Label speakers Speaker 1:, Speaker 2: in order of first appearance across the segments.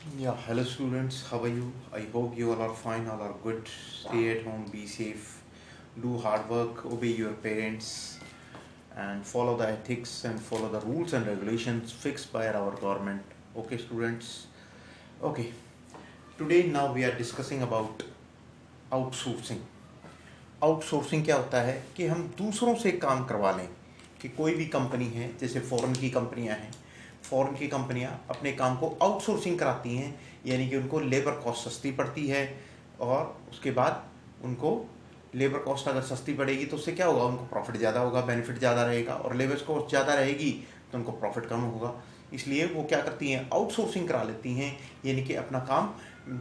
Speaker 1: Yeah, hello students, how are you? I hope you all are fine, all are good. Stay at home, be safe, do hard work, obey your parents, and follow the ethics and follow the rules and regulations fixed by our government. Okay, students? Okay, today now we are discussing about outsourcing. Outsourcing क्या होता है कि हम दूसरों से काम करवा लें कि कोई भी कंपनी है, जैसे फॉरेन की कंपनियां हैं, फॉरेन की कंपनियां अपने काम को आउटसोर्सिंग कराती हैं, यानी कि उनको लेबर कॉस्ट सस्ती पड़ती है और उसके बाद उनको लेबर कॉस्ट अगर सस्ती पड़ेगी तो उससे क्या होगा, उनको प्रॉफिट ज़्यादा होगा, बेनिफिट ज़्यादा रहेगा, और लेबर कॉस्ट ज़्यादा रहेगी तो उनको प्रॉफिट कम होगा। इसलिए वो क्या करती हैं, आउटसोर्सिंग करा लेती हैं, यानी कि अपना काम,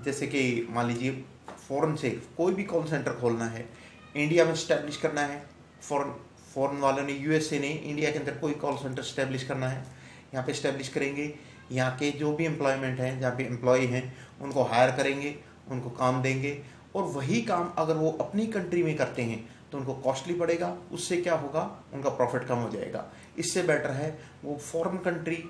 Speaker 1: जैसे कि मान लीजिए फ़ॉरेन से कोई भी कॉल सेंटर खोलना है, इंडिया में स्टैब्लिश करना है, फ़ॉरेन वालों ने, यूएसए ने इंडिया के अंदर कोई कॉल सेंटर स्टैब्लिश करना है, यहाँ पे स्टैब्लिश करेंगे, यहाँ के जो भी एम्प्लॉयमेंट हैं, जहाँ पे एम्प्लॉय हैं उनको हायर करेंगे, उनको काम देंगे, और वही काम अगर वो अपनी कंट्री में करते हैं तो उनको कॉस्टली पड़ेगा, उससे क्या होगा, उनका प्रॉफिट कम हो जाएगा। इससे बेटर है वो फॉरेन कंट्री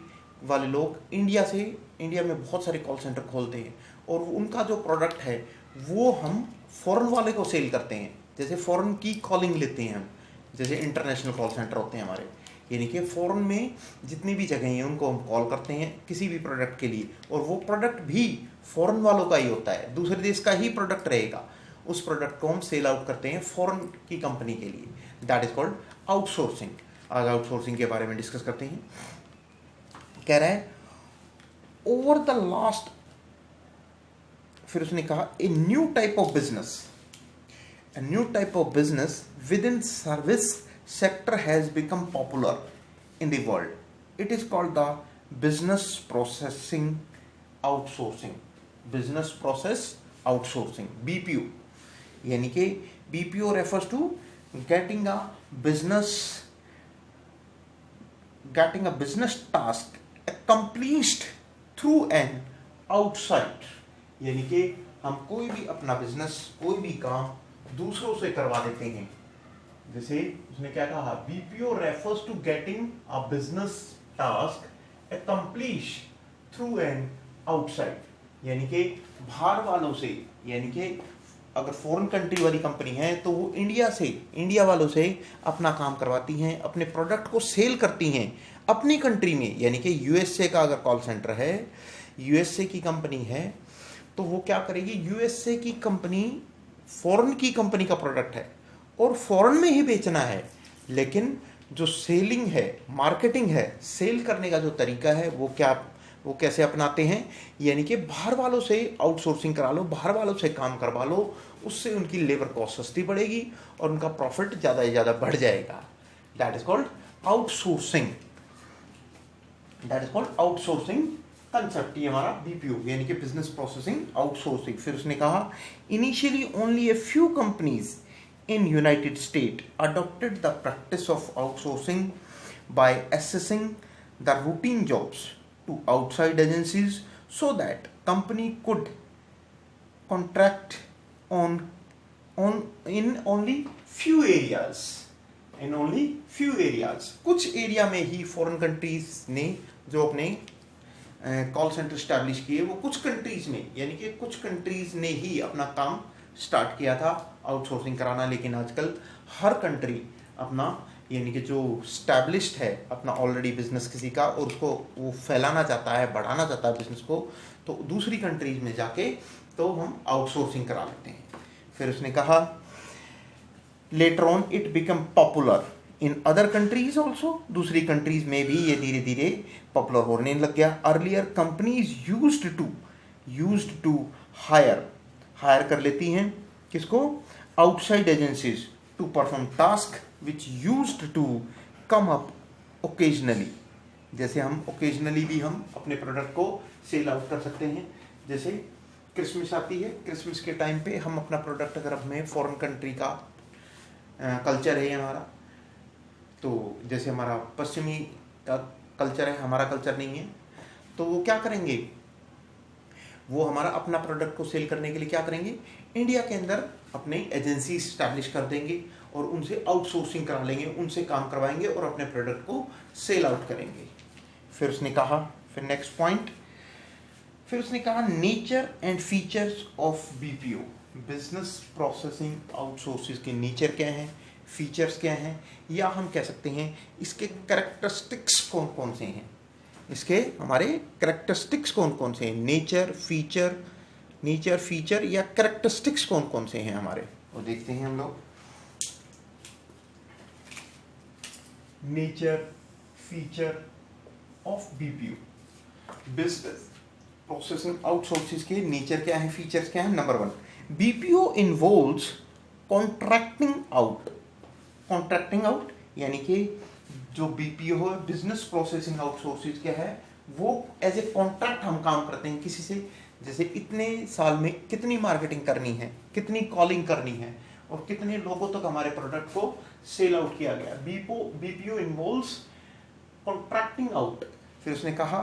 Speaker 1: वाले लोग इंडिया में बहुत सारे कॉल सेंटर खोलते हैं और उनका जो प्रोडक्ट है वो हम फॉरेन वाले को सेल करते हैं। जैसे फ़ॉरेन की कॉलिंग लेते हैं हम, जैसे इंटरनेशनल कॉल सेंटर होते हैं हमारे, यानी कि फ़ॉरेन में जितनी भी जगह हैं उनको हम कॉल करते हैं किसी भी प्रोडक्ट के लिए, और वो प्रोडक्ट भी फ़ॉरेन वालों का ही होता है, दूसरे देश का ही प्रोडक्ट रहेगा, उस प्रोडक्ट को हम सेल आउट करते हैं फ़ॉरेन की कंपनी के लिए। That is called outsourcing. आज आउटसोर्सिंग के बारे में डिस्कस करते हैं। कह रहा है ओवर द लास्ट, फिर उसने कहा a new type of business, a new type of business within service sector has become popular in the world. It is called the business processing outsourcing. Business process outsourcing, BPO. यानी कि BPO refers to getting a business task accomplished through an outside. यानी कि हम कोई भी अपना business, कोई भी काम दूसरों से करवा देते हैं। जैसे उसने क्या कहा, BPO refers to getting a business task accomplish through an outside, यानी कि बाहर वालों से, यानी कि अगर फॉरेन कंट्री वाली कंपनी है तो वो इंडिया वालों से अपना काम करवाती हैं, अपने प्रोडक्ट को सेल करती हैं अपनी कंट्री में। यानी कि यूएसए का अगर कॉल सेंटर है, यूएसए की कंपनी है, तो वो क्या करेगी, यूएसए की कंपनी फॉरेन की कंपनी का प्रोडक्ट है और फॉरेन में ही बेचना है, लेकिन जो सेलिंग है, मार्केटिंग है, सेल करने का जो तरीका है वो कैसे अपनाते हैं, यानी कि बाहर वालों से आउटसोर्सिंग करा लो, बाहर वालों से काम करवा लो, उससे उनकी लेबर कॉस्ट सस्ती पड़ेगी और उनका प्रॉफिट ज़्यादा से ज़्यादा बढ़ जाएगा। That is called outsourcing. That is called outsourcing concept, ये हमारा बीपीओ यानी कि बिजनेस प्रोसेसिंग आउटसोर्सिंग। फिर उसने कहा initially only a few companies in United State adopted the practice of outsourcing by assessing the routine jobs to outside agencies so that company could contract on in only few areas. कुछ area में ही foreign countries ने जो अपने call centre establish किए, वो कुछ countries में, यानी कि कुछ कंट्रीज ने ही अपना काम स्टार्ट किया था आउटसोर्सिंग कराना, लेकिन आजकल हर कंट्री अपना, यानी कि जो स्टैब्लिश्ड है अपना ऑलरेडी बिजनेस किसी का, और उसको वो फैलाना चाहता है, बढ़ाना चाहता है बिजनेस को, तो दूसरी कंट्रीज में जाके तो हम आउटसोर्सिंग करा लेते हैं। फिर उसने कहा later on it become popular in other countries also, दूसरी कंट्रीज में भी ये धीरे धीरे पॉपुलर होने लग गया। Earlier companies used to hire कर लेती हैं किसको, outside agencies to perform task which used to come up occasionally. जैसे हम ओकेजनली भी हम अपने प्रोडक्ट को सेल आउट कर सकते हैं। जैसे क्रिसमस आती है, क्रिसमस के टाइम पे हम अपना प्रोडक्ट, अगर हमें फॉरेन कंट्री का कल्चर है हमारा, तो जैसे हमारा पश्चिमी का कल्चर है, हमारा कल्चर नहीं है, तो वो क्या करेंगे, वो हमारा अपना प्रोडक्ट को सेल करने के लिए क्या करेंगे, इंडिया के अंदर अपने एजेंसी स्टैब्लिश कर देंगे और उनसे आउटसोर्सिंग करा लेंगे, उनसे काम करवाएंगे और अपने प्रोडक्ट को सेल आउट करेंगे। फिर उसने कहा, फिर नेक्स्ट पॉइंट, फिर उसने कहा nature and features of BPO, business processing outsources के नेचर क्या हैं, फीचर्स क्या हैं, या हम कह सकते हैं इसके कैरेक्टरिस्टिक्स कौन कौन से हैं, इसके हमारे कैरेक्टरिस्टिक्स कौन कौन से हैं, नेचर फीचर या कैरेक्टरिस्टिक्स कौन कौन से हैं हमारे, वो देखते हैं हम लोग। Nature feature of BPO, business processing outsources के नेचर क्या है, फीचर्स क्या है। Number 1, BPO involves contracting out यानी कि जो बीपीओ है, बिजनेस प्रोसेसिंग आउटसोर्सेज क्या है, वो एज ए कॉन्ट्रैक्ट हम काम करते हैं किसी से, जैसे इतने साल में कितनी मार्केटिंग करनी है, कितनी कॉलिंग करनी है और कितने लोगों तक हमारे प्रोडक्ट को सेल आउट किया गया। BPO involves contracting out. फिर उसने कहा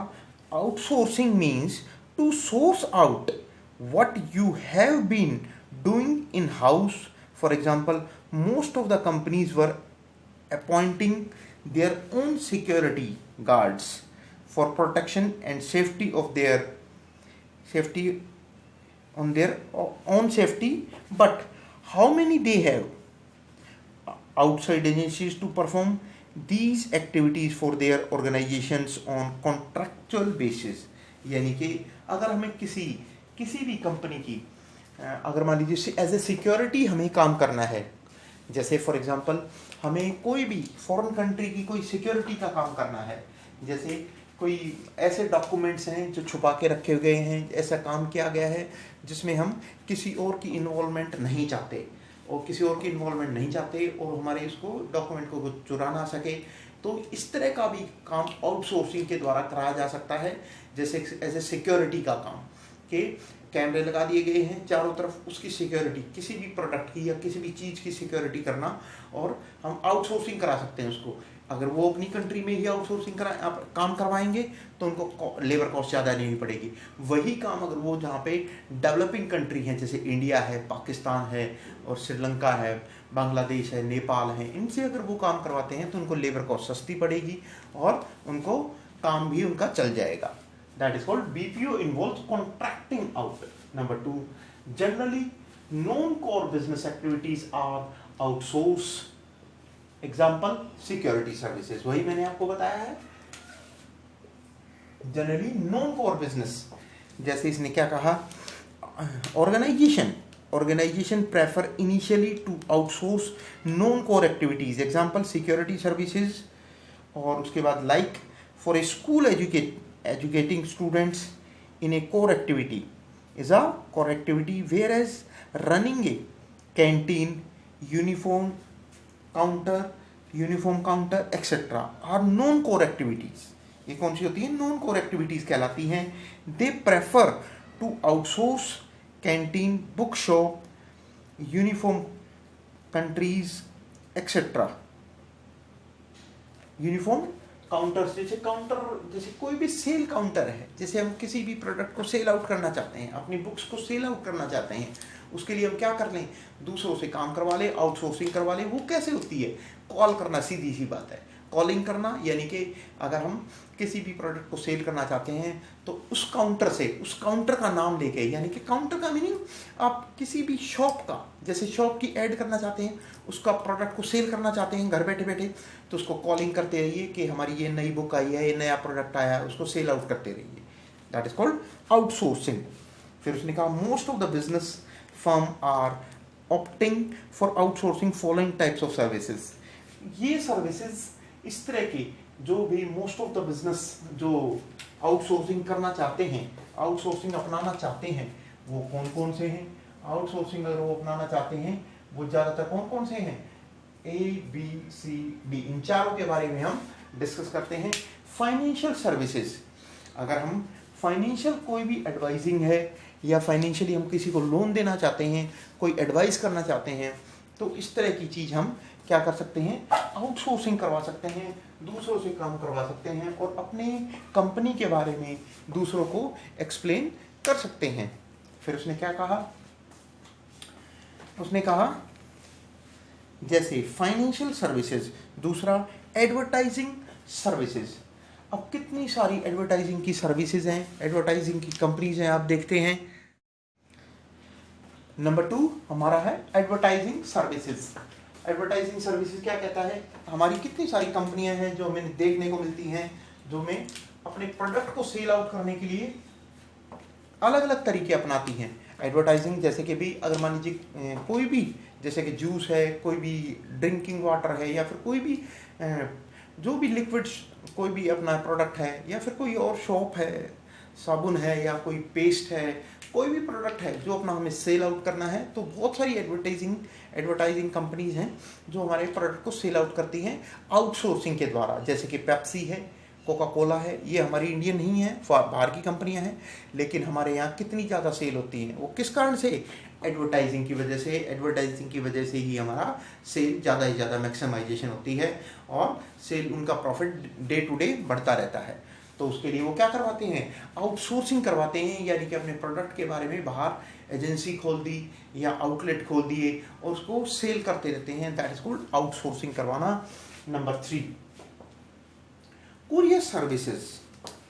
Speaker 1: outsourcing means to source out what you have been doing in house. For example, most of the companies were appointing their own security guards for protection and safety of their own safety, but how many they have outside agencies to perform these activities for their organizations on contractual basis। यानी कि अगर हमें किसी भी company की अगर मान लीजिए एज ए सिक्योरिटी हमें काम करना है, जैसे फॉर एग्जांपल हमें कोई भी फॉरेन कंट्री की कोई सिक्योरिटी का काम करना है, जैसे कोई ऐसे डॉक्यूमेंट्स हैं जो छुपा के रखे गए हैं, ऐसा काम किया गया है जिसमें हम किसी और की इन्वॉल्वमेंट नहीं चाहते और हमारे इसको डॉक्यूमेंट को चुरा ना सके, तो इस तरह का भी काम आउटसोर्सिंग के द्वारा कराया जा सकता है। जैसे एज ए सिक्योरिटी का काम कि कैमरे लगा दिए गए हैं चारों तरफ, उसकी सिक्योरिटी, किसी भी प्रोडक्ट की या किसी भी चीज़ की सिक्योरिटी करना, और हम आउटसोर्सिंग करा सकते हैं उसको। अगर वो अपनी कंट्री में ही आउटसोर्सिंग काम करवाएंगे तो उनको लेबर कॉस्ट ज़्यादा नहीं पड़ेगी। वही काम अगर वो जहाँ पे डेवलपिंग कंट्री हैं, जैसे इंडिया है, पाकिस्तान है और श्रीलंका है, बांग्लादेश है, नेपाल है, इनसे अगर वो काम करवाते हैं तो उनको लेबर कॉस्ट सस्ती पड़ेगी और उनको काम भी उनका चल जाएगा। That is called BPO involves contracting out. Number 2, generally non-core business activities are outsourced. Example, security services. वही मैंने आपको बताया है। Generally non-core business, जैसे इसने क्या कहा, organization prefer initially to outsource non-core activities. Example, security services, और उसके बाद like for a school educating students in a core activity is a core activity, whereas running a canteen, uniform counter etc. are non core activities. ये कौन सी होती है, non core activities कहलाती हैं। They prefer to outsource canteen, book shop, uniform countries etcetera. Uniform counters, जैसे कोई भी cell counter है, जैसे हम किसी भी प्रोडक्ट को सेल आउट करना चाहते हैं, अपनी बुक्स को सेल आउट करना चाहते हैं, उसके लिए हम क्या कर लें, दूसरों से काम करवा लें, आउटसोर्सिंग करवा लें। वो कैसे होती है, कॉल करना, सीधी सी बात है, कॉलिंग करना। यानी कि अगर हम किसी भी प्रोडक्ट को सेल करना चाहते हैं तो उस काउंटर का नाम लेके, यानी कि काउंटर का मीनिंग आप किसी भी शॉप का, जैसे शॉप की ऐड करना चाहते हैं, उसका प्रोडक्ट को सेल करना चाहते हैं घर बैठे बैठे, तो उसको कॉलिंग करते रहिए कि हमारी ये नई बुक आई है, ये नया प्रोडक्ट आया है, उसको सेल आउट करते रहिए। That is called outsourcing. फिर उसने कहा most of the business firm are opting for outsourcing following types of services. ये सर्विसेज इस तरह की जो भी मोस्ट ऑफ द बिजनेस जो आउटसोर्सिंग करना चाहते हैं, आउटसोर्सिंग अपनाना चाहते हैं, वो कौन कौन से हैं। आउटसोर्सिंग अगर वो अपनाना चाहते हैं वो ज़्यादातर कौन कौन से हैं, ABCD, इन चारों के बारे में हम डिस्कस करते हैं। फाइनेंशियल सर्विसेज, अगर हम फाइनेंशियल कोई भी एडवाइजिंग है या फाइनेंशियली हम किसी को लोन देना चाहते हैं, कोई एडवाइस करना चाहते हैं, तो इस तरह की चीज़ हम क्या कर सकते हैं, आउटसोर्सिंग करवा सकते हैं, दूसरों से काम करवा सकते हैं और अपने कंपनी के बारे में दूसरों को एक्सप्लेन कर सकते हैं। फिर उसने क्या कहा, उसने कहा जैसे फाइनेंशियल सर्विसेज, दूसरा एडवर्टाइजिंग सर्विसेज। अब कितनी सारी एडवर्टाइजिंग की सर्विसेज हैं, एडवर्टाइजिंग की कंपनीज हैं, आप देखते हैं। नंबर 2 हमारा है एडवर्टाइजिंग सर्विसेज। एडवर्टाइजिंग सर्विसेज क्या कहता है, हमारी कितनी सारी कंपनियां हैं जो हमें देखने को मिलती हैं, जो हमें अपने प्रोडक्ट को सेल आउट करने के लिए अलग अलग तरीके अपनाती हैं। एडवर्टाइजिंग जैसे कि भी अगर मान लीजिए कोई भी, जैसे कि जूस है, कोई भी ड्रिंकिंग वाटर है, या फिर कोई भी जो भी लिक्विड्स कोई भी अपना प्रोडक्ट है, या फिर कोई और शॉप है, साबुन है या कोई पेस्ट है, कोई भी प्रोडक्ट है जो अपना हमें सेल आउट करना है, तो बहुत सारी एडवर्टाइजिंग कंपनीज हैं जो हमारे प्रोडक्ट को सेल आउट करती हैं आउटसोर्सिंग के द्वारा। जैसे कि पेप्सी है, कोका कोला है, ये हमारी इंडियन नहीं है, बाहर की कंपनियां हैं, लेकिन हमारे यहाँ कितनी ज़्यादा सेल होती हैं, वो किस कारण से, एडवर्टाइजिंग की वजह से। एडवर्टाइजिंग की वजह से ही हमारा सेल ज़्यादा से ज़्यादा मैक्सिमाइजेशन होती है और सेल उनका प्रॉफिट डे टू डे बढ़ता रहता है। तो उसके लिए वो क्या करवाते हैं, आउटसोर्सिंग करवाते हैं, यानी कि अपने प्रोडक्ट के बारे में बाहर एजेंसी खोल दी या आउटलेट खोल दिए और उसको सेल करते रहते हैं, दैट इज कॉल्ड आउटसोर्सिंग करवाना। Number 3 courier services.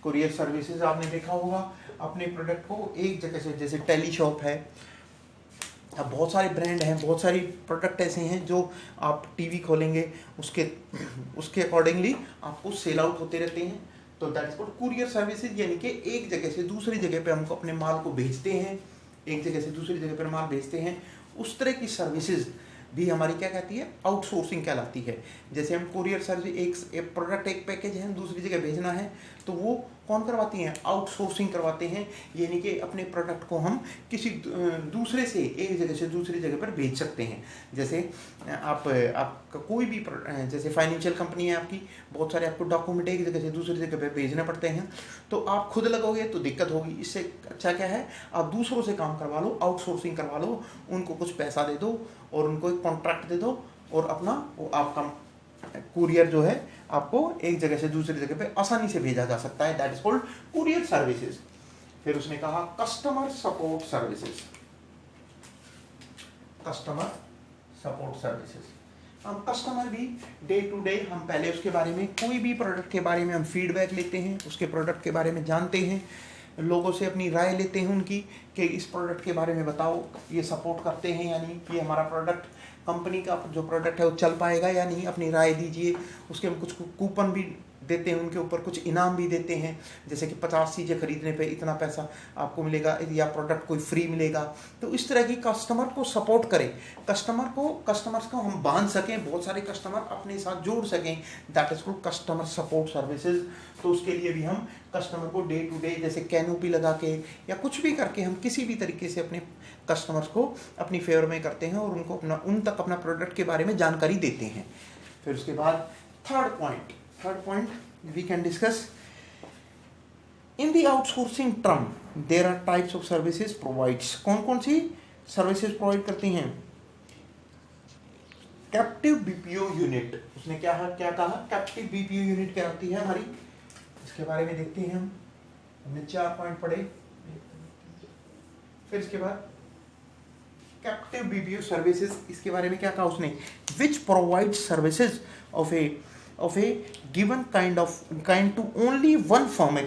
Speaker 1: Courier services आपने देखा होगा, अपने प्रोडक्ट को एक जगह से, जैसे टेली शॉप है, अब बहुत सारे ब्रांड हैं, बहुत सारी प्रोडक्ट ऐसे हैं जो आप टीवी खोलेंगे उसके अकॉर्डिंगली आपको सेल आउट होते रहते हैं। तो that is called courier services, यानी कि एक जगह से दूसरी जगह पे हमको अपने माल को भेजते हैं, एक जगह से दूसरी जगह पर माल भेजते हैं। उस तरह की सर्विसेज भी हमारी क्या कहती है, आउटसोर्सिंग कहलाती है। जैसे हम कुरियर सर्विस, एक प्रोडक्ट, एक पैकेज है, दूसरी जगह भेजना है, तो वो कौन करवाती हैं, आउटसोर्सिंग करवाते हैं, यानी कि अपने प्रोडक्ट को हम किसी दूसरे से एक जगह से दूसरी जगह पर भेज सकते हैं। जैसे आपका कोई भी जैसे फाइनेंशियल कंपनी है आपकी, बहुत सारे आपको डॉक्यूमेंट एक जगह से दूसरी जगह पर भेजने पड़ते हैं, तो आप खुद लगोगे तो दिक्कत होगी। इससे अच्छा क्या है, आप दूसरों से काम करवा लो, आउटसोर्सिंग करवा लो, उनको कुछ पैसा दे दो और उनको एक कॉन्ट्रैक्ट दे दो, और अपना वो आपका कुरियर जो है आपको एक जगह से दूसरी जगह पे आसानी से भेजा जा सकता है, that is called courier services. फिर उसने कहा customer support services. Customer support services, हम कस्टमर भी डे टू डे हम पहले उसके बारे में, कोई भी प्रोडक्ट के बारे में हम फीडबैक लेते हैं, उसके प्रोडक्ट के बारे में जानते हैं, लोगों से अपनी राय लेते हैं उनकी कि इस प्रोडक्ट के बारे में बताओ, ये सपोर्ट करते हैं या नहीं, ये हमारा प्रोडक्ट, कंपनी का जो प्रोडक्ट है वो चल पाएगा या नहीं, अपनी राय दीजिए। उसके हम कुछ कूपन भी देते हैं, उनके ऊपर कुछ इनाम भी देते हैं, जैसे कि 50 चीज़ें खरीदने पे इतना पैसा आपको मिलेगा, या प्रोडक्ट कोई फ्री मिलेगा। तो इस तरह की कस्टमर को सपोर्ट करें, कस्टमर्स को हम बांध सकें, बहुत सारे कस्टमर अपने साथ जोड़ सकें, that is called customer support services. तो उसके लिए भी हम कस्टमर को डे टू डे जैसे कैनोपी लगा के या कुछ भी करके हम किसी भी तरीके से अपने कस्टमर्स को अपनी फेवर में करते हैं और उनको उन तक अपना प्रोडक्ट के बारे में जानकारी देते हैं। फिर उसके बाद third point we can discuss in the outsourcing term there are types of services provides। कौन कौन सी सर्विसेज प्रोवाइड करती हैं, कैप्टिव बीपीओ यूनिट। उसने क्या कहा, कैप्टिव बीपीओ यूनिट क्या होती है हमारी, इसके बारे में देखते हैं हमने 4 पॉइंट पढ़े। फिर इसके बाद कैप्टिव बीपीओ सर्विसेज, इसके बारे में क्या कहा उसने, which provide services of a given kind to only one firm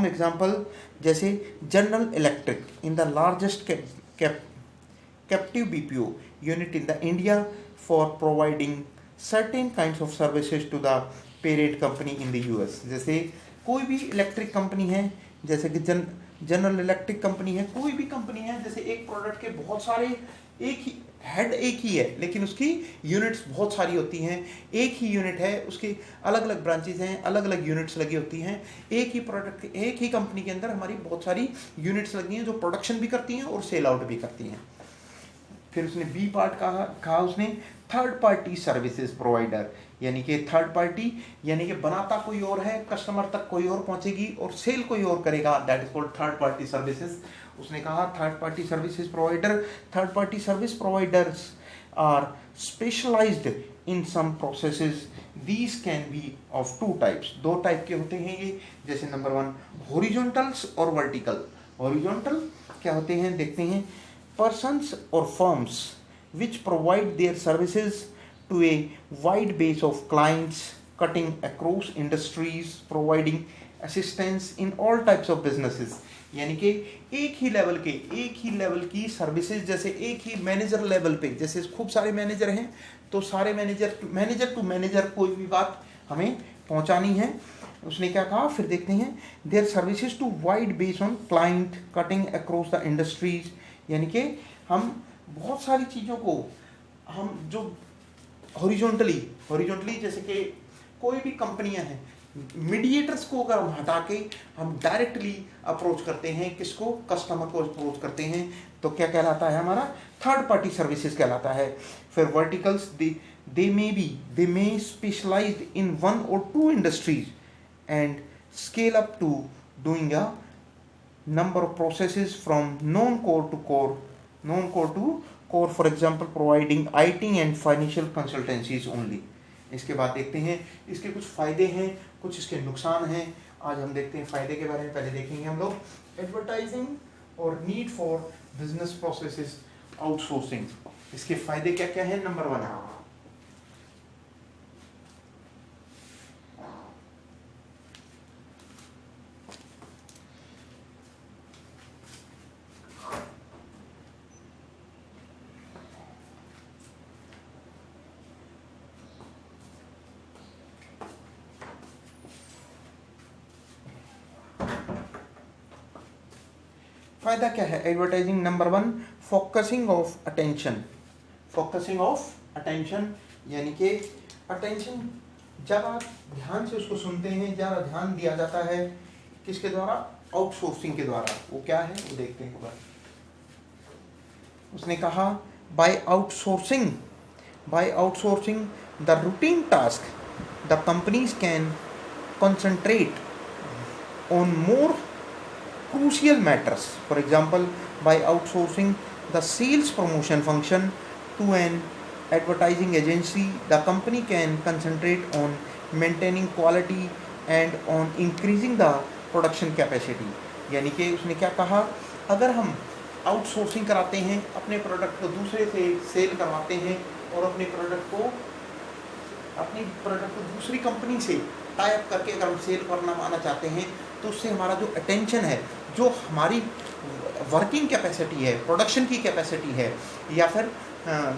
Speaker 1: example जैसे general electric in the largest captive BPO unit in the India for providing certain kinds of services to the parent company in the US। जैसे कोई भी electric company है, जैसे कि general electric company है, कोई भी कंपनी है, जैसे एक प्रोडक्ट के बहुत सारे, एक ही है लेकिन उसकी यूनिट्स बहुत सारी होती हैं, एक ही यूनिट है, उसकी अलग अलग ब्रांचेज हैं, अलग अलग यूनिट्स लगी होती हैं, एक ही प्रोडक्ट, एक ही कंपनी के अंदर हमारी बहुत सारी यूनिट्स लगी हैं जो प्रोडक्शन भी करती हैं और सेल आउट भी करती हैं। फिर उसने बी पार्ट कहा उसने थर्ड पार्टी सर्विसेज प्रोवाइडर, यानी कि थर्ड पार्टी यानी कि बनाता कोई और है, कस्टमर तक कोई और पहुंचेगी और सेल कोई और करेगा, that is called third party services. उसने कहा third party service providers are specialised in some processes, these can be of 2 types. 2 type के होते हैं ये, जैसे नंबर 1 हॉरिजॉन्टल्स और वर्टिकल। हॉरिजॉन्टल क्या होते हैं देखते हैं, persons or firms which provide their services to a wide base of clients, cutting across industries, providing assistance in all types of businesses. यानी कि एक ही लेवल की सर्विसेज, जैसे एक ही मैनेजर लेवल पे, जैसे खूब सारे मैनेजर हैं तो सारे मैनेजर टू मैनेजर कोई भी बात हमें पहुंचानी है। उसने क्या कहा, फिर देखते हैं, their services to wide base on client cutting across the industries. यानी कि हम बहुत सारी चीज़ों को हम जो हॉरिजॉन्टली जैसे कि कोई भी कंपनियां हैं, मीडिएटर्स को अगर हम हटा के हम डायरेक्टली अप्रोच करते हैं, किसको, कस्टमर को अप्रोच करते हैं, तो क्या कहलाता है, हमारा थर्ड पार्टी सर्विसेज कहलाता है। फिर verticals, they may specialized in one और two industries and scale up to doing a number of processes from non-core to core, for example providing IT and financial consultancies only। इसके बाद देखते हैं इसके कुछ फायदे हैं, कुछ इसके नुकसान हैं। आज हम देखते हैं फायदे के बारे में। पहले देखेंगे हम लोग एडवर्टाइजिंग और need for business processes outsourcing. इसके फायदे क्या क्या है। नंबर 1, फायदा क्या है advertising. Number 1, focusing of attention, यानी कि अटेंशन ज़्यादा ध्यान से उसको सुनते हैं, ज़्यादा ध्यान दिया जाता है, किसके द्वारा, आउटसोर्सिंग के द्वारा। वो क्या है वो देखते हैं। उसने कहा by outsourcing the routine task the companies can concentrate on more crucial matters. For example, by outsourcing the sales promotion function to an advertising agency, the company can concentrate on maintaining quality and on increasing the production capacity. यानी कि उसने क्या कहा, अगर हम outsourcing कराते हैं, अपने प्रोडक्ट को दूसरे से सेल करवाते हैं और अपने प्रोडक्ट को दूसरी कंपनी से टाई अप करके अगर हम सेल करना आना चाहते हैं, तो उससे हमारा जो अटेंशन है, जो हमारी वर्किंग कैपेसिटी है, प्रोडक्शन की कैपेसिटी है, या फिर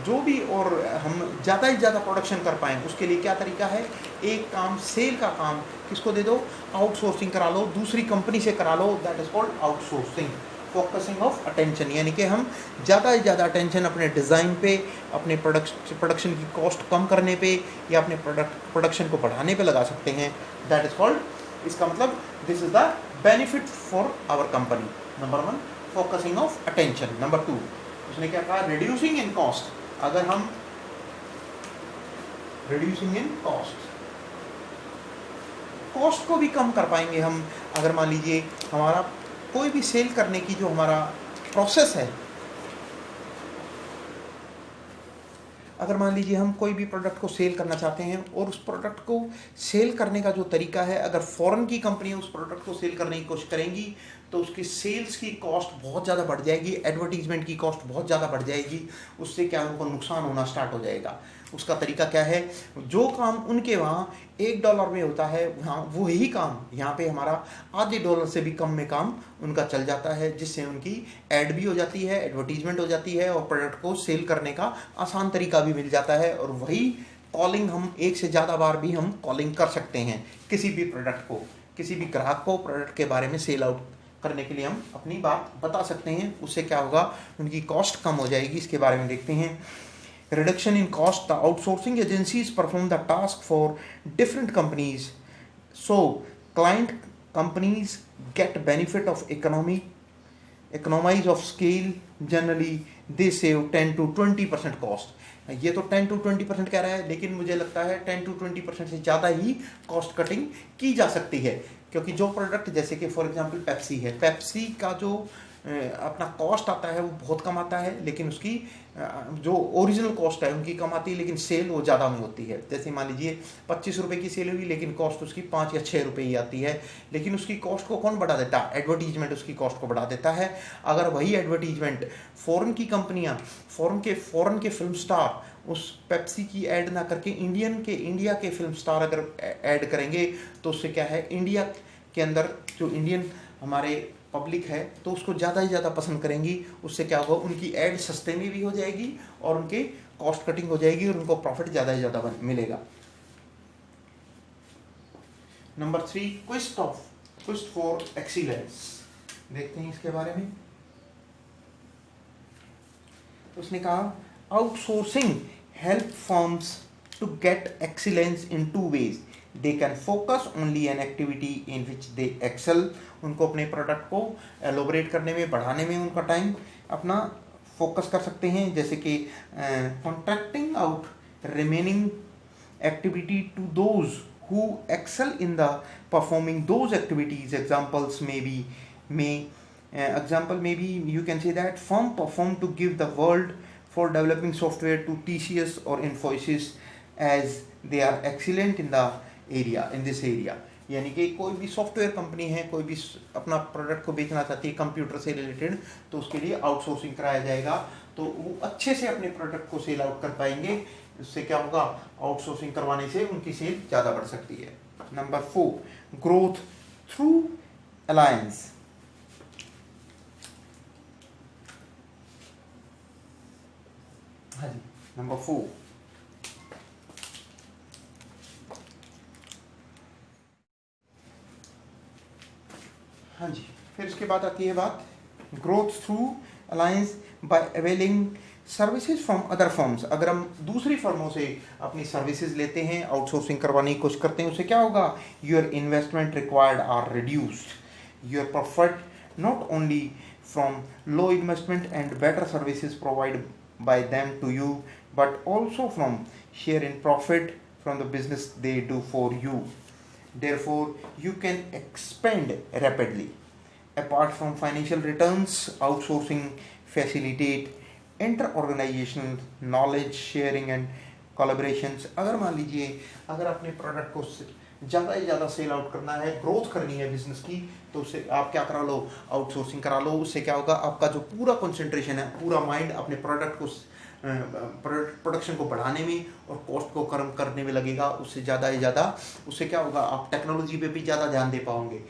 Speaker 1: जो भी और हम ज़्यादा से ज़्यादा प्रोडक्शन कर पाएँ, उसके लिए क्या तरीका है, एक काम, सेल का काम किसको दे दो, आउटसोर्सिंग करा लो, दूसरी कंपनी से करा लो। That is called outsourcing. Focusing of attention, यानी कि हम ज़्यादा से ज़्यादा अटेंशन अपने डिज़ाइन पे, अपने प्रोडक्शन की कॉस्ट कम करने पे, या अपने प्रोडक्शन को बढ़ाने पे लगा सकते हैं। दैट इज़ कॉल्ड, इसका मतलब this is the benefit for our company. Number 1, focusing of attention. Number 2, उसने क्या कहा, रिड्यूसिंग इन कॉस्ट। अगर हम रिड्यूसिंग इन कॉस्ट को भी कम कर पाएंगे हम, अगर मान लीजिए हमारा कोई भी सेल करने की जो हमारा प्रोसेस है, अगर मान लीजिए हम कोई भी प्रोडक्ट को सेल करना चाहते हैं और उस प्रोडक्ट को सेल करने का जो तरीका है, अगर फॉरेन की कंपनी उस प्रोडक्ट को सेल करने की कोशिश करेंगी तो उसकी सेल्स की कॉस्ट बहुत ज़्यादा बढ़ जाएगी, एडवर्टीजमेंट की कॉस्ट बहुत ज़्यादा बढ़ जाएगी, उससे क्या उनको नुकसान होना स्टार्ट हो जाएगा। उसका तरीका क्या है, जो काम उनके वहाँ $1 में होता है, वहाँ वो यही काम यहाँ पे हमारा आधे $1 से भी कम में काम उनका चल जाता है, जिससे उनकी ऐड भी हो जाती है, एडवर्टीजमेंट हो जाती है और प्रोडक्ट को सेल करने का आसान तरीका भी मिल जाता है। और वही कॉलिंग हम एक से ज़्यादा बार भी हम कॉलिंग कर सकते हैं किसी भी प्रोडक्ट को, किसी भी ग्राहक को प्रोडक्ट के बारे में सेल आउट करने के लिए हम अपनी बात बता सकते हैं। उससे क्या होगा, उनकी कॉस्ट कम हो जाएगी। इसके बारे में देखते हैं। Reduction in cost, the outsourcing agencies perform the task for different companies, so client companies get benefit of economies of scale. Generally they save 10 to 20% cost. ये तो 10 to 20% कह रहा है, लेकिन मुझे लगता है 10 to 20% से ज़्यादा ही कॉस्ट कटिंग की जा सकती है, क्योंकि जो प्रोडक्ट, जैसे कि फॉर एग्जांपल पेप्सी है, पेप्सी का जो अपना कॉस्ट आता है वो बहुत कम आता है, लेकिन उसकी जो ओरिजिनल कॉस्ट है उनकी कम आती है, लेकिन सेल वो ज़्यादा में होती है। जैसे मान लीजिए 25 रुपये की सेल हुई, लेकिन कॉस्ट उसकी 5 या 6 रुपये ही आती है, लेकिन उसकी कॉस्ट को कौन बढ़ा देता है, एडवर्टीजमेंट उसकी कॉस्ट को बढ़ा देता है। अगर वही एडवर्टीजमेंट फॉरेन की कंपनियाँ, फॉरेन के फिल्म स्टार उस पेप्सी की ऐड ना करके इंडिया के फिल्म स्टार अगर ऐड करेंगे तो उससे क्या है, इंडिया के अंदर जो इंडियन हमारे पब्लिक है तो उसको ज़्यादा ही ज़्यादा पसंद करेंगी। उससे क्या होगा, उनकी ऐड सस्ते में भी हो जाएगी और उनके कॉस्ट कटिंग हो जाएगी और उनको प्रॉफिट ज़्यादा से ज़्यादा मिलेगा। Number 3, quest for excellence. देखते हैं इसके बारे में। उसने कहा outsourcing help firms to get excellence in 2 ways। They can focus only an activity in which they excel. उनको अपने प्रोडक्ट को एलोबरेट करने में, बढ़ाने में उनका टाइम अपना फोकस कर सकते हैं, जैसे कि contracting out remaining activity to those who excel in the performing those activities. Example maybe you can say that firm perform to give the world for developing software to TCS or Infosys as they are excellent in this area। यानी कि कोई भी software company है, कोई भी अपना product को बेचना चाहती है कंप्यूटर से रिलेटेड, तो उसके लिए आउटसोर्सिंग कराया जाएगा, तो वो अच्छे से अपने प्रोडक्ट को सेल आउट कर पाएंगे। इससे क्या होगा, आउटसोर्सिंग करवाने से उनकी सेल ज़्यादा बढ़ सकती है। Number 4, growth through alliance. हाँ जी, नंबर 4, हाँ जी, फिर इसके बाद आती है बात growth through alliance by availing services from other firms. अगर हम दूसरी फर्मों से अपनी सर्विसेज लेते हैं, आउटसोर्सिंग करवाने की कोशिश करते हैं, उससे क्या होगा, your investment required are reduced, your profit not only from low investment and better services provide by them to you but also from share in profit from the business they do for you. Therefore, you can expand rapidly. Apart from financial returns, outsourcing facilitate inter-organizational knowledge sharing and collaborations। अगर मान लीजिए, अगर अपने product को ज़्यादा से ज़्यादा sell out करना है, ग्रोथ करनी है बिजनेस की, तो उससे आप क्या करा लो, आउटसोर्सिंग करा लो। उससे क्या होगा, आपका जो पूरा कंसंट्रेशन है, पूरा माइंड अपने प्रोडक्ट को प्रोडक्शन को बढ़ाने में और कॉस्ट को कम करने में लगेगा। उससे ज़्यादा से ज़्यादा, उससे क्या होगा, आप टेक्नोलॉजी पे भी ज़्यादा ध्यान दे पाओगे।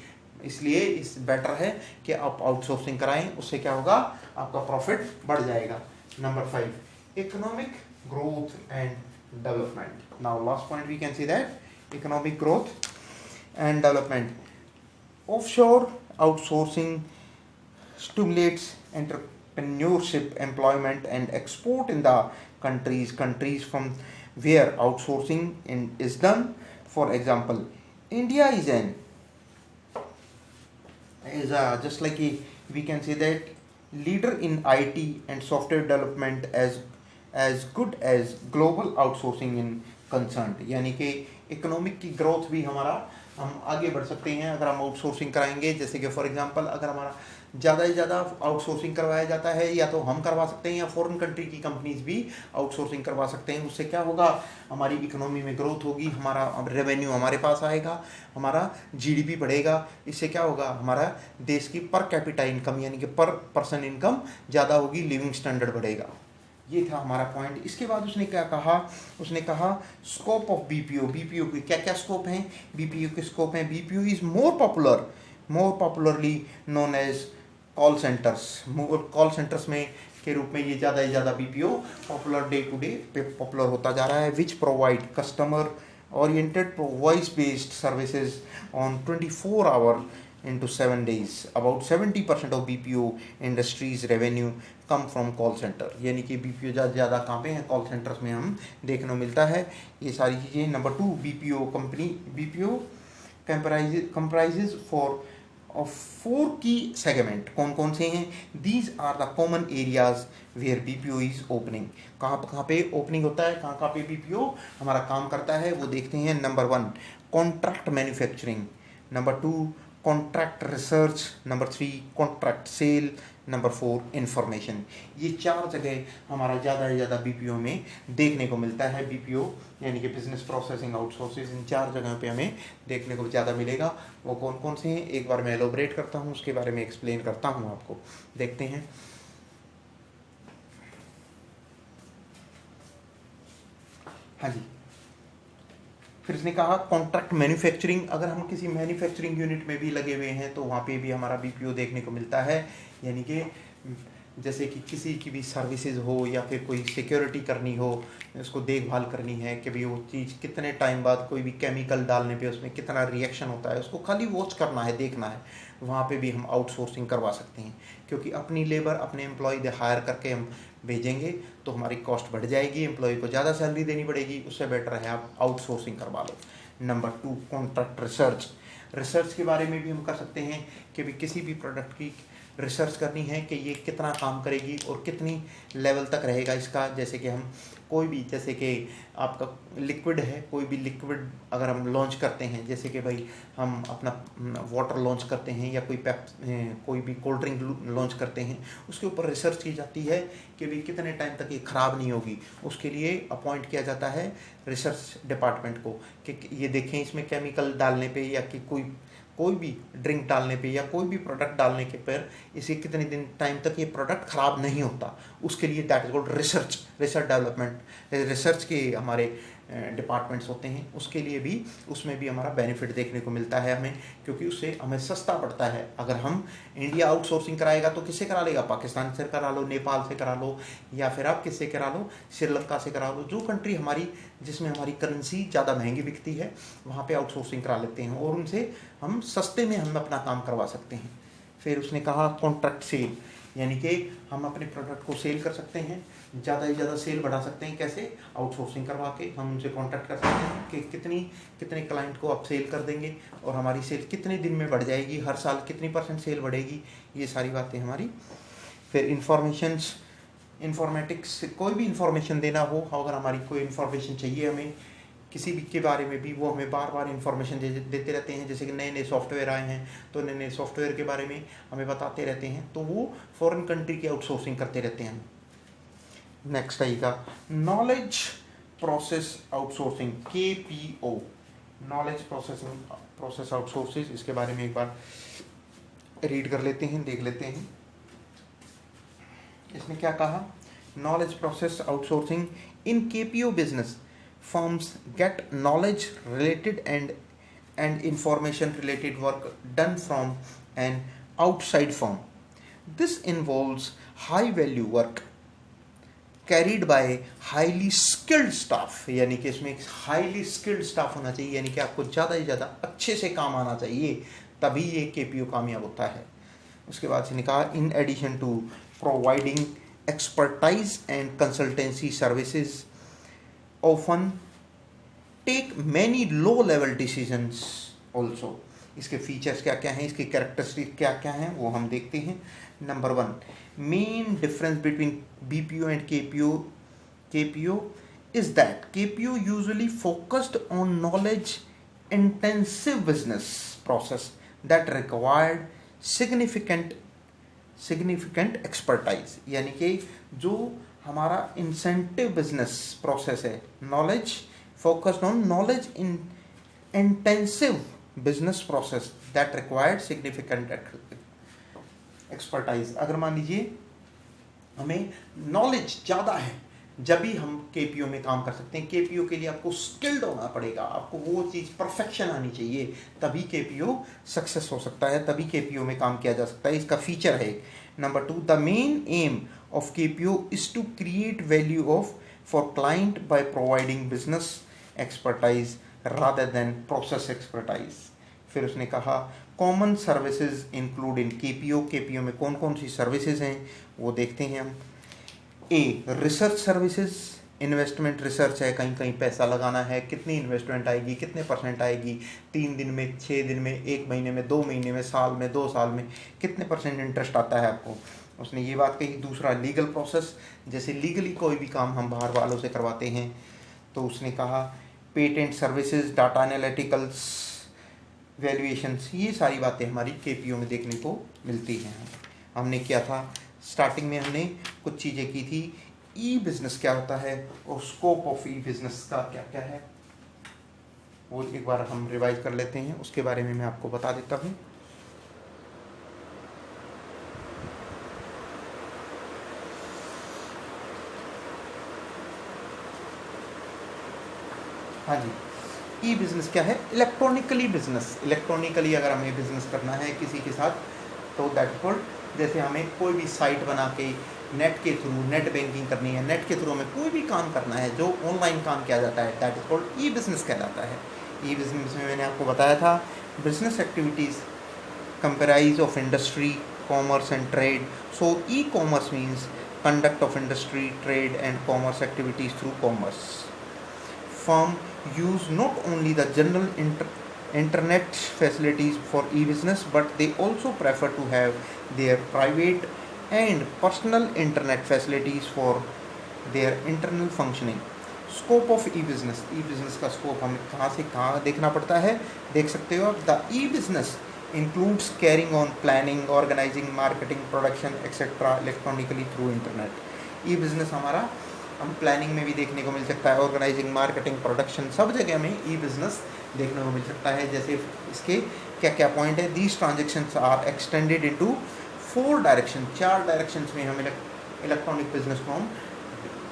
Speaker 1: इसलिए इस बेटर है कि आप आउटसोर्सिंग कराएं, उससे क्या होगा, आपका प्रॉफिट बढ़ जाएगा। Number 5, economic growth and development. Now last point we can see that economic growth and development. Offshore outsourcing stimulates entrepreneurship, employment and export in the countries from where outsourcing is done. For example, India just like we can say that leader in IT and software development as good as global outsourcing in concerned। यानी कि economic की growth भी हम आगे बढ़ सकते हैं अगर हम आउटसोर्सिंग कराएंगे। जैसे कि फॉर एग्जांपल, अगर हमारा ज़्यादा से ज़्यादा आउटसोर्सिंग करवाया जाता है, या तो हम करवा सकते हैं या फॉरेन कंट्री की कंपनीज भी आउटसोर्सिंग करवा सकते हैं। उससे क्या होगा, हमारी इकोनॉमी में ग्रोथ होगी, हमारा रेवेन्यू हमारे पास आएगा, हमारा जीडीपी बढ़ेगा। इससे क्या होगा, हमारा देश की पर कैपिटा इनकम यानी कि पर पर्सन इनकम ज़्यादा होगी, लिविंग स्टैंडर्ड बढ़ेगा। ये था हमारा पॉइंट। इसके बाद उसने क्या कहा, उसने कहा स्कोप ऑफ बीपीओ। बीपीओ के क्या क्या स्कोप हैं, बीपीओ के स्कोप हैं। BPO is more popularly known as call centers. Call centers में के रूप में ये ज़्यादा से ज़्यादा BPO popular day to day पे पॉपुलर होता जा रहा है। Which provide customer oriented voice based services on 24 hour into 7 days। About 70% of BPO industries revenue come from call center। यानी कि BPO ज़्यादा कहाँ पे हैं, कॉल सेंटर्स में हम देखने को मिलता है ये सारी चीज़ें। Number 2, BPO comprises of 4 key segment। कौन कौन से हैं, these are the common areas where BPO is opening। कहाँ पे ओपनिंग होता है, कहाँ पे BPO हमारा काम करता है, वो देखते हैं। Number 1, contract manufacturing. Number 2, contract research. Number 3, contract sale. Number 4, information. ये 4 जगह हमारा ज़्यादा से ज़्यादा बीपीओ में देखने को मिलता है। बीपीओ यानी कि बिजनेस प्रोसेसिंग आउटसोर्सिंग, इन 4 जगहों पे हमें देखने को ज़्यादा मिलेगा। वो कौन कौन से हैं, एक बार मैं एलोबरेट करता हूँ, उसके बारे में एक्सप्लेन करता हूँ आपको। देखते हैं। हाँ जी, फिर इसने कहा कॉन्ट्रैक्ट मैन्युफैक्चरिंग, अगर हम किसी मैन्युफैक्चरिंग यूनिट में भी लगे हुए हैं तो वहाँ पे भी हमारा बीपीओ देखने को मिलता है। यानी कि जैसे कि किसी की भी सर्विसेज हो या फिर कोई सिक्योरिटी करनी हो, उसको देखभाल करनी है कि भाई वो चीज़ कितने टाइम बाद कोई भी केमिकल डालने पे उसमें कितना रिएक्शन होता है, उसको खाली वॉच करना है, देखना है, वहाँ पे भी हम आउटसोर्सिंग करवा सकते हैं। क्योंकि अपनी लेबर, अपने एम्प्लॉय हायर करके हम भेजेंगे तो हमारी कॉस्ट बढ़ जाएगी, एम्प्लॉय को ज़्यादा सैलरी देनी पड़ेगी, उससे बेटर है आप आउटसोर्सिंग करवा लो। Number 2, contract research. रिसर्च के बारे में भी हम कर सकते हैं कि भी किसी भी प्रोडक्ट की रिसर्च करनी है कि ये कितना काम करेगी और कितनी लेवल तक रहेगा इसका। जैसे कि हम कोई भी, जैसे कि आपका लिक्विड है, कोई भी लिक्विड अगर हम लॉन्च करते हैं, जैसे कि भाई हम अपना वाटर लॉन्च करते हैं या कोई भी कोल्ड ड्रिंक लॉन्च करते हैं, उसके ऊपर रिसर्च की जाती है कि भाई कितने टाइम तक ये ख़राब नहीं होगी। उसके लिए अपॉइंट किया जाता है रिसर्च डिपार्टमेंट को कि ये देखें इसमें केमिकल डालने पे या कि कोई भी ड्रिंक डालने पे या कोई भी प्रोडक्ट डालने के पर इसे कितने दिन टाइम तक ये प्रोडक्ट ख़राब नहीं होता। उसके लिए that is called research development, research के हमारे डिपार्टमेंट्स होते हैं। उसके लिए भी, उसमें भी हमारा बेनिफिट देखने को मिलता है हमें, क्योंकि उससे हमें सस्ता पड़ता है। अगर हम इंडिया आउटसोर्सिंग कराएगा तो किससे करा लेगा? पाकिस्तान से करा लो, नेपाल से करा लो, या फिर आप किससे करा लो? श्रीलंका से करा लो। जो कंट्री हमारी, जिसमें हमारी करेंसी ज़्यादा महंगी बिकती है, वहाँ पे आउटसोर्सिंग करा लेते हैं और उनसे हम सस्ते में हम अपना काम करवा सकते हैं। फिर उसने कहा कॉन्ट्रैक्ट सेल, यानी कि हम अपने प्रोडक्ट को सेल कर सकते हैं, ज़्यादा से ज़्यादा सेल बढ़ा सकते हैं। कैसे? आउटसोर्सिंग करवा के हम उनसे कॉन्टैक्ट कर सकते हैं कि कितने क्लाइंट को आप सेल कर देंगे और हमारी सेल कितने दिन में बढ़ जाएगी, हर साल कितनी % सेल बढ़ेगी, ये सारी बातें हमारी। फिर इंफॉर्मेटिक्स, कोई भी इंफॉर्मेशन देना हो, अगर हमारी कोई इन्फॉर्मेशन चाहिए हमें किसी भी के बारे में भी, वो हमें बार बार इन्फॉर्मेशन देते रहते हैं। जैसे कि नए नए सॉफ्टवेयर आए हैं तो नए नए सॉफ्टवेयर के बारे में हमें बताते रहते हैं, तो वो फॉरेन कंट्री की आउटसोर्सिंग करते रहते हैं। नेक्स्ट आएगा knowledge process outsourcing, KPO, knowledge process outsourcing. इसके बारे में एक बार रीड कर लेते हैं, देख लेते हैं इसने क्या कहा। Knowledge process outsourcing, in KPO business firms get knowledge related and information related work done from an outside firm. This involves high value work carried by highly skilled staff, यानी कि इसमें हाईली स्किल्ड स्टाफ होना चाहिए, यानी कि आपको ज़्यादा से ज़्यादा अच्छे से काम आना चाहिए, तभी ये KPO कामयाब होता है। उसके बाद से कहा in addition to providing expertise and consultancy services often take many low level decisions also. इसके फीचर्स क्या क्या हैं, इसके कैरेक्टरिस्टिक क्या क्या हैं, वो हम देखते हैं। Number 1, main difference between BPO and KPO is that KPO usually focused on knowledge intensive business process that required significant expertise, यानी कि जो हमारा इंसेंटिव बिजनेस प्रोसेस है, knowledge focused on knowledge in intensive business process that required significant expertise. अगर मान लीजिए हमें knowledge ज़्यादा है, जब भी हम KPO में काम कर सकते हैं। KPO के लिए आपको स्किल्ड होना पड़ेगा, आपको वो चीज़ परफेक्शन आनी चाहिए, तभी KPO सक्सेस हो सकता है, तभी KPO में काम किया जा सकता है। इसका फीचर है। Number 2, the main M of KPO is to create value for client by providing business expertise rather than process expertise. फिर उसने कहा common services include in KPO में कौन कौन सी सर्विसेज हैं वो देखते हैं हम। A, research services, investment research है, कहीं कहीं पैसा लगाना है, कितनी इन्वेस्टमेंट आएगी, कितने % आएगी, 3 दिन में, 6 दिन में, 1 महीने में, 2 महीने में, साल में, 2 साल में, कितने % इंटरेस्ट आता है आपको, उसने ये बात कही। दूसरा, लीगल प्रोसेस, जैसे लीगली कोई भी काम हम बाहर वालों से करवाते हैं, तो उसने कहा पेटेंट सर्विसेज, डाटा एनालिटिकल्स, वैल्यूएशंस, ये सारी बातें हमारी KPO में देखने को मिलती हैं। हमने किया था स्टार्टिंग में, हमने कुछ चीज़ें की थी, ई बिज़नेस क्या होता है और स्कोप ऑफ ई बिज़नेस का क्या क्या है, वो एक बार हम रिवाइज कर लेते हैं, उसके बारे में मैं आपको बता देता हूँ। हाँ जी, ई बिज़नेस क्या है? Electronically business. इलेक्ट्रॉनिकली अगर हमें बिज़नेस करना है किसी के साथ तो दैट इज कॉल्ड, जैसे हमें कोई भी साइट बना के नेट के थ्रू नेट बैंकिंग करनी है, नेट के थ्रू हमें कोई भी काम करना है जो ऑनलाइन काम किया जाता है, that is called E business कहलाता है। ई बिज़नेस में मैंने आपको बताया था business activities comprise of industry, commerce and trade. So e-commerce means conduct of industry, trade and commerce activities through commerce. Firm use not only the general internet facilities for e-business, but they also prefer to have their private and personal internet facilities for their internal functioning. Scope of E business, E business का scope हमें कहाँ से कहाँ देखना पड़ता है, देख सकते हो आप। The E business includes carrying on planning, organizing, marketing, production etc. electronically through internet. E business हमारा हम प्लानिंग में भी देखने को मिल सकता है, ऑर्गेनाइजिंग, मार्केटिंग, प्रोडक्शन, सब जगह में ई बिज़नेस देखने को मिल सकता है। जैसे इसके क्या क्या पॉइंट है? These transactions are extended into 4 direction, 4 directions में हम इलेक्ट्रॉनिक बिजनेस को हम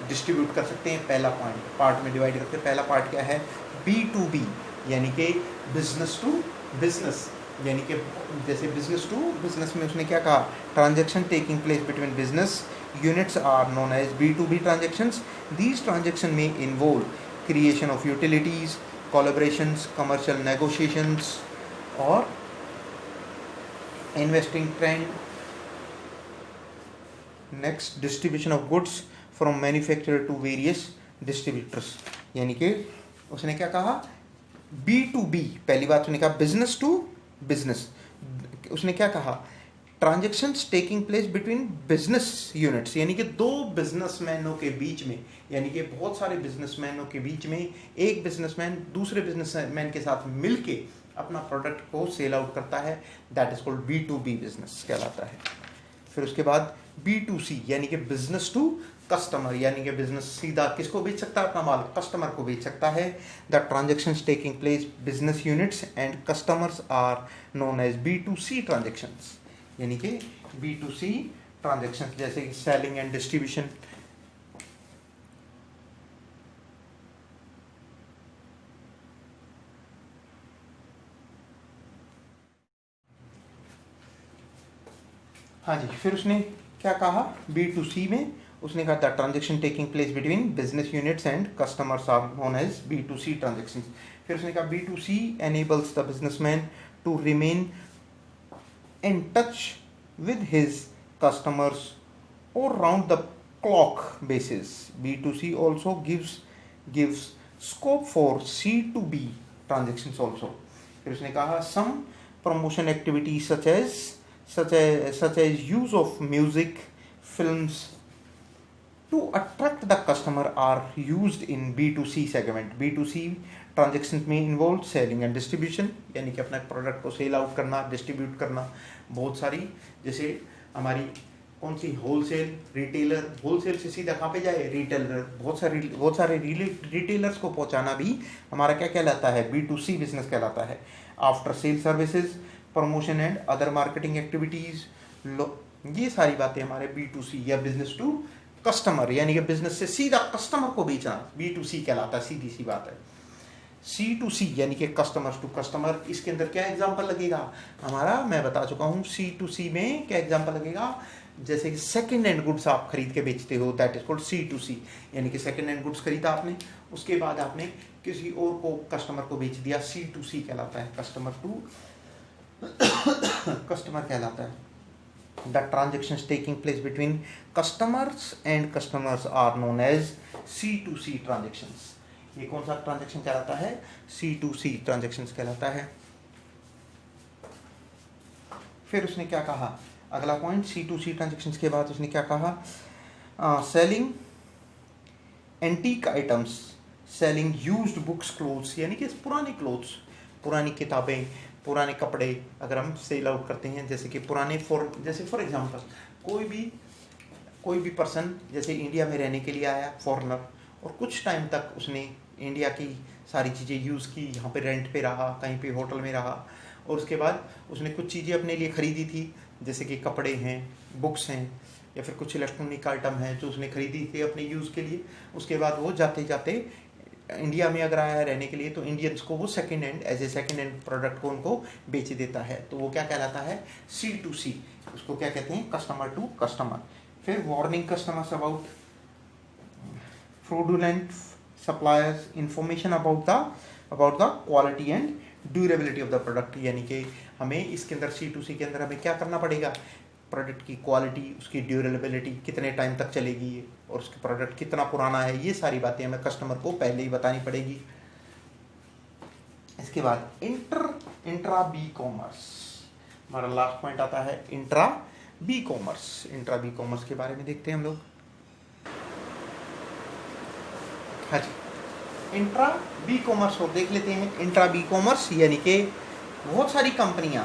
Speaker 1: डिस्ट्रीब्यूट कर सकते हैं। पहला पॉइंट पार्ट में डिवाइड करते हैं। पहला पार्ट क्या है? B2B, यानी कि बिजनेस टू बिजनेस, यानी कि जैसे बिजनेस टू बिजनेस में उसने क्या कहा? Transaction taking place between business units are known as B2B transactions. These transaction में involve creation of utilities, collaborations, commercial negotiations और investing trend. Next, distribution of goods from manufacturer to various distributors, यानी कि उसने क्या कहा? B2B, पहली बात उसने कहा बिजनेस टू बिजनेस। उसने क्या कहा? Transactions taking place between business units, यानी कि 2 बिजनेसमैनों के बीच में, यानी कि बहुत सारे बिजनेसमैनों के बीच में एक बिजनेसमैन दूसरे बिजनेसमैन के साथ मिलके अपना प्रोडक्ट को सेल आउट करता है, that is called B2B business कहलाता है। फिर उसके बाद B2C, यानी कि बिजनेस टू कस्टमर, यानी कि बिजनेस सीधा किसको बेच सकता है? अपना माल कस्टमर को बेच सकता है। The transactions taking place business units and customers are known as B2C transactions, यानी कि B2C ट्रांजेक्शन्स, जैसे कि सेलिंग एंड डिस्ट्रीब्यूशन। हाँ जी, फिर उसने क्या कहा? B2C में उसने कहा the transaction taking place between business units and customers are known as B2C transactions. फिर उसने कहा B2C enables the businessman to remain in touch with his customers or round the clock basis. B2C also gives scope for C2B transactions also. फिर उसने कहा some promotion activities such as use of music, films to attract the customer are used in B2C segment. B2C transaction में involve selling and distribution, यानी कि अपना product को sell out करना, distribute करना। बहुत सारी, जैसे हमारी कौन सी होलसेल, रिटेलर, होलसेल से सीधा कहाँ पे जाए? रिटेलर। बहुत सारे रिटेलर्स को पहुँचाना भी हमारा क्या कहलाता है? B2C बिजनेस कहलाता है। After sale services, promotion and other marketing activities, ये सारी बातें हमारे B2C या बिजनेस टू कस्टमर, यानी कि बिजनेस से सीधा कस्टमर को बेचना B2C कहलाता है, सीधी सी बात है। C2C यानी कि कस्टमर टू कस्टमर, इसके अंदर क्या एग्जांपल लगेगा हमारा? मैं बता चुका हूँ। C2C में क्या एग्जांपल लगेगा? जैसे कि सेकंड हैंड गुड्स आप खरीद के बेचते हो, दैट इज कॉल्ड C2C, यानी कि सेकंड हैंड गुड्स खरीदा आपने, उसके बाद आपने किसी और को कस्टमर को बेच दिया, C2C कहलाता है। कस्टमर टू कस्टमर कहलाता है। The transactions taking place between customers and customers are known as C2C transactions. ये कौन सा ट्रांजेक्शन कहलाता है? C2C ट्रांजेक्शंस कहलाता है। फिर उसने क्या कहा? अगला पॉइंट C2C ट्रांजेक्शंस के बाद उसने क्या कहा? Selling antique items, selling used books, clothes, यानी कि पुराने क्लोथ्स, पुरानी किताबें, पुराने कपड़े अगर हम सेल आउट करते हैं, जैसे कि पुराने जैसे फॉर एग्जांपल कोई भी पर्सन जैसे इंडिया में रहने के लिए आया, फॉरेनर, और कुछ टाइम तक उसने इंडिया की सारी चीज़ें यूज़ की, यहाँ पे रेंट पे रहा, कहीं पे होटल में रहा, और उसके बाद उसने कुछ चीज़ें अपने लिए ख़रीदी थी, जैसे कि कपड़े हैं, बुक्स हैं, या फिर कुछ इलेक्ट्रॉनिक आइटम है जो उसने ख़रीदी थी अपने यूज़ के लिए। उसके बाद वो जाते जाते इंडिया में अगर आया रहने के लिए तो इंडियंस को वो second hand as a second hand product को उनको बेच देता है, तो वो क्या कहलाता है, C2C, उसको क्या कहते हैं, कस्टमर टू कस्टमर। फिर warning customers about fraudulent suppliers, information about the quality and durability of the product, यानी कि हमें इसके अंदर C2C के अंदर हमें क्या करना पड़ेगा, प्रोडक्ट की क्वालिटी, उसकी ड्यूरेबिलिटी, कितने टाइम तक चलेगी और उसका प्रोडक्ट कितना पुराना है, ये सारी बातें हमें कस्टमर को पहले ही बतानी पड़ेगी। इसके बाद इंट्रा बी कॉमर्स, हमारा लास्ट पॉइंट आता है intra B commerce. Intra B commerce के बारे में देखते हैं हम लोग। हाँ जी, इंट्रा बी कॉमर्स और देख लेते हैं। इंट्रा बी कॉमर्स यानी कि बहुत सारी कंपनियां,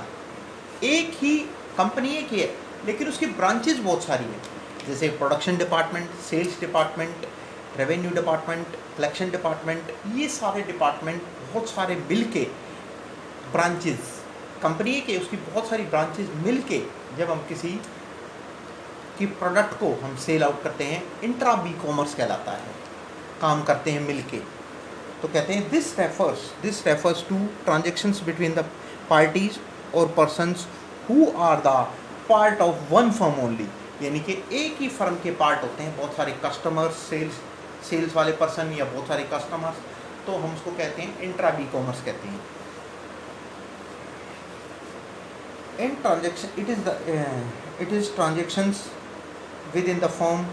Speaker 1: एक ही कंपनी एक ही है लेकिन उसकी ब्रांचेस बहुत सारी हैं, जैसे production department, sales department, revenue department, collection department, ये सारे डिपार्टमेंट बहुत सारे मिल के ब्रांचेस, कंपनी के उसकी बहुत सारी ब्रांचेस मिल के जब हम किसी की प्रोडक्ट को हम सेल आउट करते हैं, इंट्रा बी कॉमर्स कहलाता है, काम करते हैं मिल के, तो कहते हैं this refers to transactions between the parties और persons who are the part of one firm only, यानी कि एक ही फर्म के पार्ट होते हैं, बहुत सारे कस्टमर्स, सेल्स वाले पर्सन या बहुत सारे कस्टमर्स, तो हम उसको कहते हैं इंट्रा बी कॉमर्स कहते हैं। In transaction, it is transactions within the firm,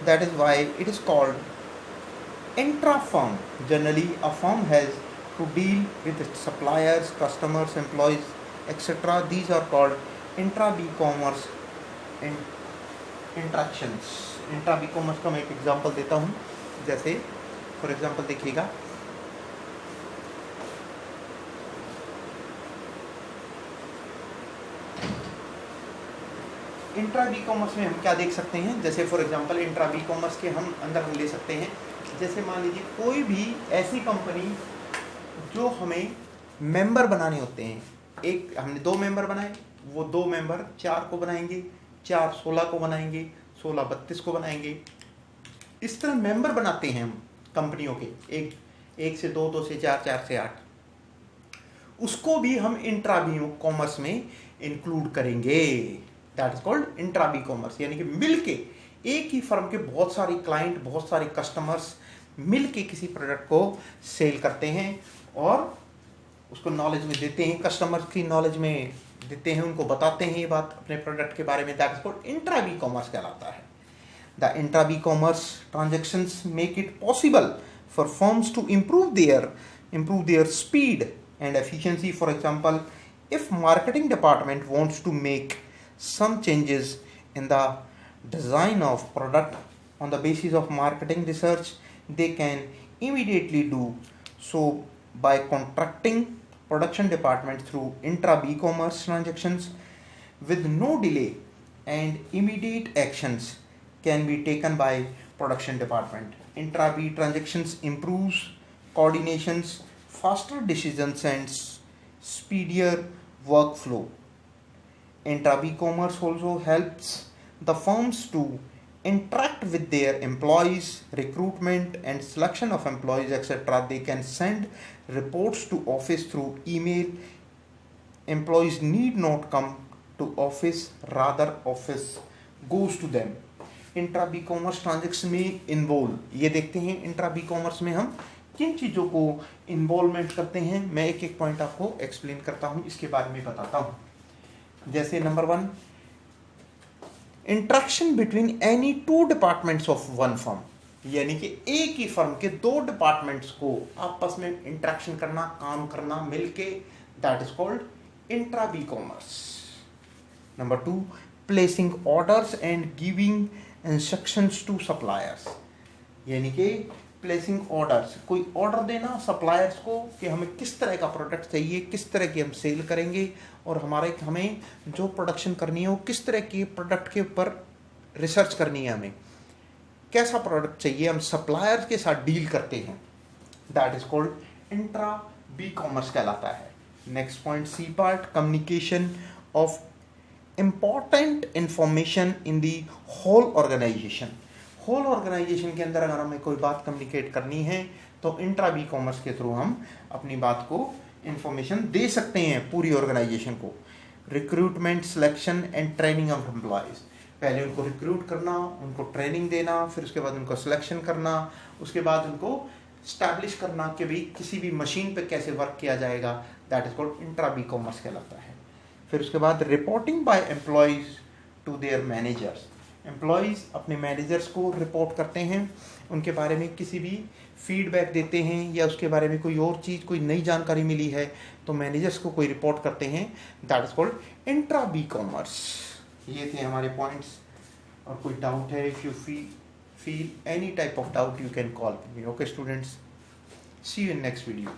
Speaker 1: that is why it is called intra-firm. Generally, a firm has to deal with its suppliers, customers, employees, etc. These are called intra-B commerce interactions. Intra-B commerce का मैं एक example देता हूँ, जैसे for example देखिएगा, intra B commerce में हम क्या देख सकते हैं, जैसे for example intra B commerce के हम अंदर हम ले सकते हैं, जैसे मान लीजिए कोई भी ऐसी कंपनी जो हमें मेंबर बनाने होते हैं, एक हमने 2 मेंबर बनाए, वो 2 मेंबर 4 को बनाएंगे, 4 16 को बनाएंगे, 16 32 को बनाएंगे, इस तरह मेंबर बनाते हैं हम कंपनियों के, एक से 2, 2 से 4, 4 से 8, उसको भी हम इंट्रा बी कॉमर्स में इंक्लूड करेंगे। That is called intra B commerce, यानी कि मिलके एक ही फर्म के बहुत सारे क्लाइंट, बहुत सारे कस्टमर्स मिलके किसी प्रोडक्ट को सेल करते हैं और उसको नॉलेज में देते हैं, कस्टमर की नॉलेज में देते हैं, उनको बताते हैं ये बात अपने प्रोडक्ट के बारे में। That is called intra B commerce कहलाता है। The intra B commerce transactions make it possible for firms to improve their speed and efficiency. For example, if marketing department wants to make some changes in the design of product on the basis of marketing research, they can immediately do so by contracting production department through intra B commerce transactions with no delay, and immediate actions can be taken by production department. Intra B transactions improves coordinations, faster decisions and speedier workflow. Intra B commerce also helps the firms to interact with their employees, recruitment and selection of employees, etc. They can send reports to office through email. Employees need not come to office, rather office goes to them. Intra B commerce transaction में involve, ये देखते हैं intra B commerce में हम किन चीज़ों को involvement करते हैं। मैं एक एक पॉइंट आपको एक्सप्लेन करता हूँ, इसके बारे में बताता हूँ। जैसे number 1, interaction between any 2 departments of one firm, यानी कि एक ही फर्म के 2 डिपार्टमेंट्स को आपस में इंट्रैक्शन करना, काम करना मिलके, that is called intra B commerce. Number 2, placing orders and giving instructions to suppliers, यानी कि प्लेसिंग ऑर्डर्स, कोई ऑर्डर देना सप्लायर्स को कि हमें किस तरह का प्रोडक्ट चाहिए, किस तरह की हम सेल करेंगे और हमें जो प्रोडक्शन करनी है वो किस तरह के प्रोडक्ट के ऊपर रिसर्च करनी है, हमें कैसा प्रोडक्ट चाहिए, हम सप्लायर्स के साथ डील करते हैं। That is called intra B commerce कहलाता है। Next point, C part, communication of important information in the whole organization. Whole organization के अंदर अगर हमें कोई बात कम्युनिकेट करनी है तो इंट्रा बी कॉमर्स के थ्रू हम अपनी बात को इंफॉर्मेशन दे सकते हैं पूरी ऑर्गेनाइजेशन को। Recruitment, selection and training of employees, पहले उनको रिक्रूट करना, उनको ट्रेनिंग देना, फिर उसके बाद उनको सिलेक्शन करना, उसके बाद उनको स्टैब्लिश करना कि भाई किसी भी मशीन पे कैसे वर्क किया जाएगा, that is called intra B commerce कहलाता है। फिर उसके बाद reporting by employees to their managers, employees अपने मैनेजर्स को रिपोर्ट करते हैं, उनके बारे में किसी भी फीडबैक देते हैं या उसके बारे में कोई और चीज़, कोई नई जानकारी मिली है तो मैनेजर्स को कोई रिपोर्ट करते हैं, that is called intra B commerce. ये थे हमारे पॉइंट्स। और कोई डाउट है, if you feel any type of doubt, you can call me. Okay students, see you in next video.